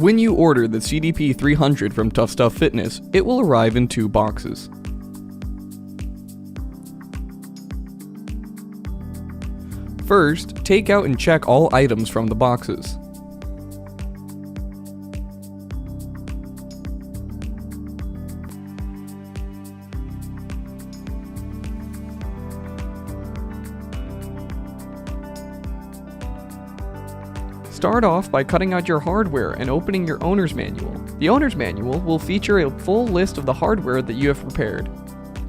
When you order the CDP-300 from TuffStuff Fitness, it will arrive in 2 boxes. First, take out and check all items from the boxes. Start off by cutting out your hardware and opening your owner's manual. The owner's manual will feature a full list of the hardware that you have prepared.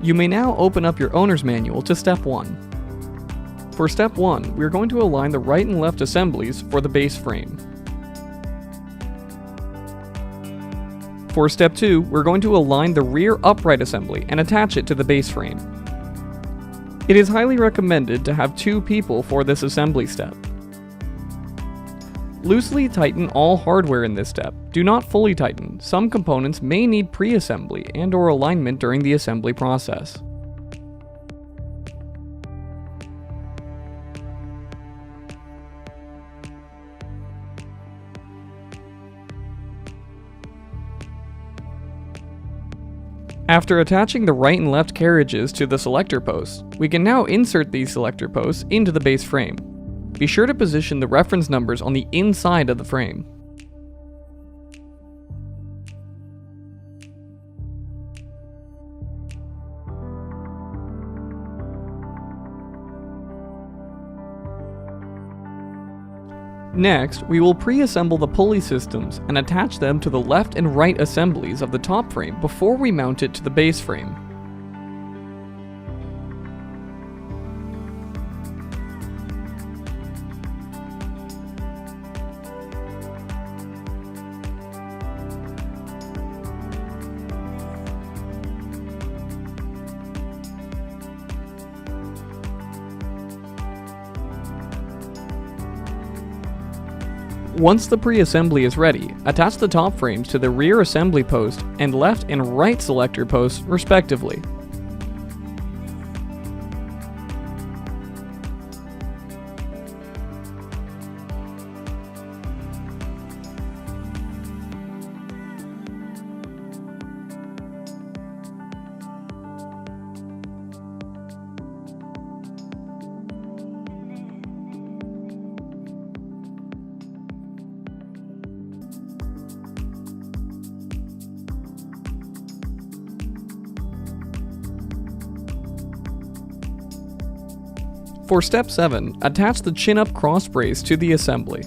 You may now open up your owner's manual to step 1. For step 1, we are going to align the right and left assemblies for the base frame. For step 2, we're going to align the rear upright assembly and attach it to the base frame. It is highly recommended to have 2 people for this assembly step. Loosely tighten all hardware in this step. Do not fully tighten. Some components may need pre-assembly and/or alignment during the assembly process. After attaching the right and left carriages to the selector posts, we can now insert these selector posts into the base frame. Be sure to position the reference numbers on the inside of the frame. Next, we will pre-assemble the pulley systems and attach them to the left and right assemblies of the top frame before we mount it to the base frame. Once the pre-assembly is ready, attach the top frames to the rear assembly post and left and right selector posts respectively. For step 7, attach the chin-up cross brace to the assembly.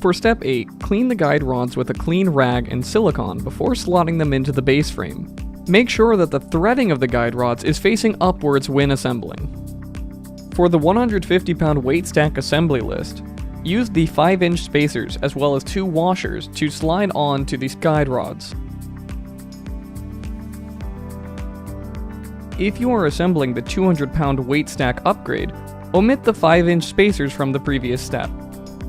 For step 8, clean the guide rods with a clean rag and silicone before slotting them into the base frame. Make sure that the threading of the guide rods is facing upwards when assembling. For the 150-pound weight stack assembly list, use the 5-inch spacers as well as 2 washers to slide on to these guide rods. If you are assembling the 200-pound weight stack upgrade, omit the 5-inch spacers from the previous step.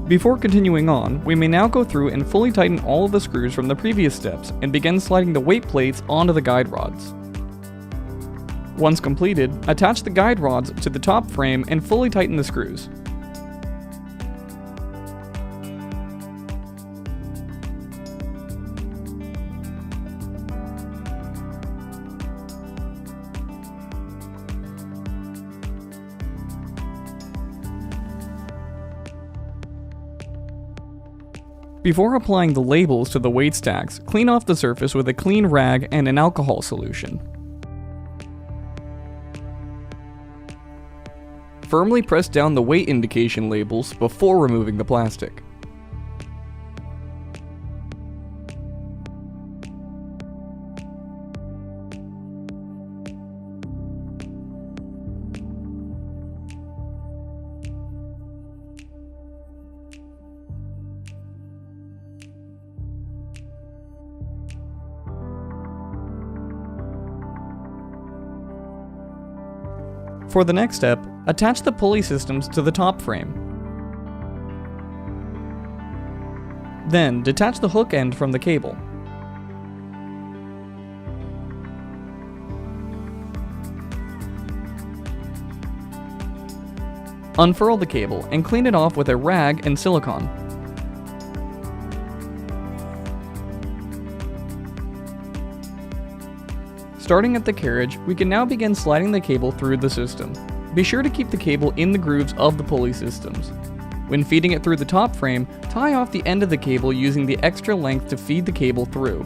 Before continuing on, we may now go through and fully tighten all of the screws from the previous steps and begin sliding the weight plates onto the guide rods. Once completed, attach the guide rods to the top frame and fully tighten the screws. Before applying the labels to the weight stacks, clean off the surface with a clean rag and an alcohol solution. Firmly press down the weight indication labels before removing the plastic. For the next step, attach the pulley systems to the top frame. Then, detach the hook end from the cable. Unfurl the cable and clean it off with a rag and silicone. Starting at the carriage, we can now begin sliding the cable through the system. Be sure to keep the cable in the grooves of the pulley systems. When feeding it through the top frame, tie off the end of the cable using the extra length to feed the cable through.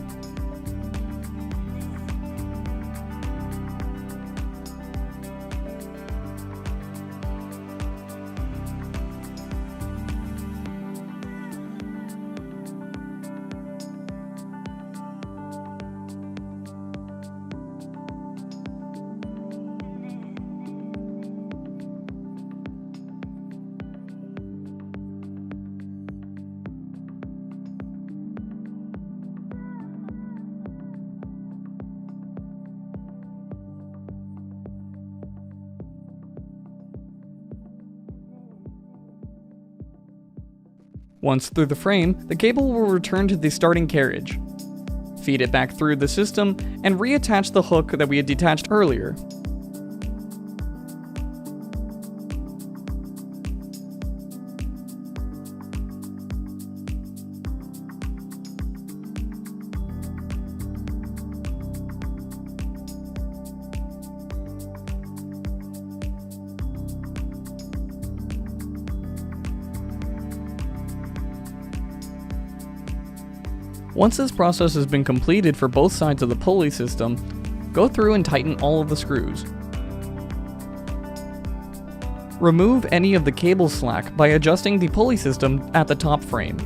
Once through the frame, the cable will return to the starting carriage. Feed it back through the system and reattach the hook that we had detached earlier. Once this process has been completed for both sides of the pulley system, go through and tighten all of the screws. Remove any of the cable slack by adjusting the pulley system at the top frame.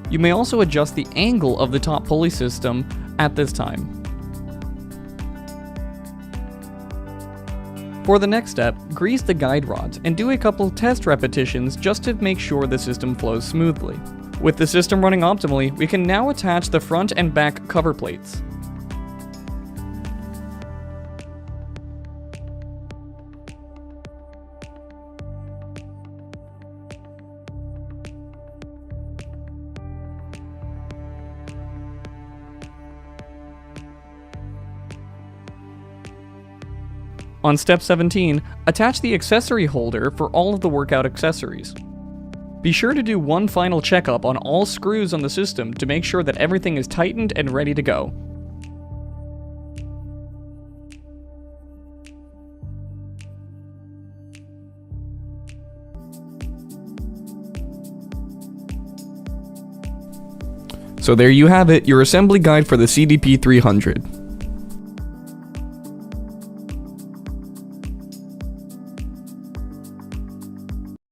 You may also adjust the angle of the top pulley system at this time. For the next step, grease the guide rods and do a couple test repetitions just to make sure the system flows smoothly. With the system running optimally, we can now attach the front and back cover plates. On step 17, attach the accessory holder for all of the workout accessories. Be sure to do one final checkup on all screws on the system to make sure that everything is tightened and ready to go. So there you have it, your assembly guide for the CDP-300.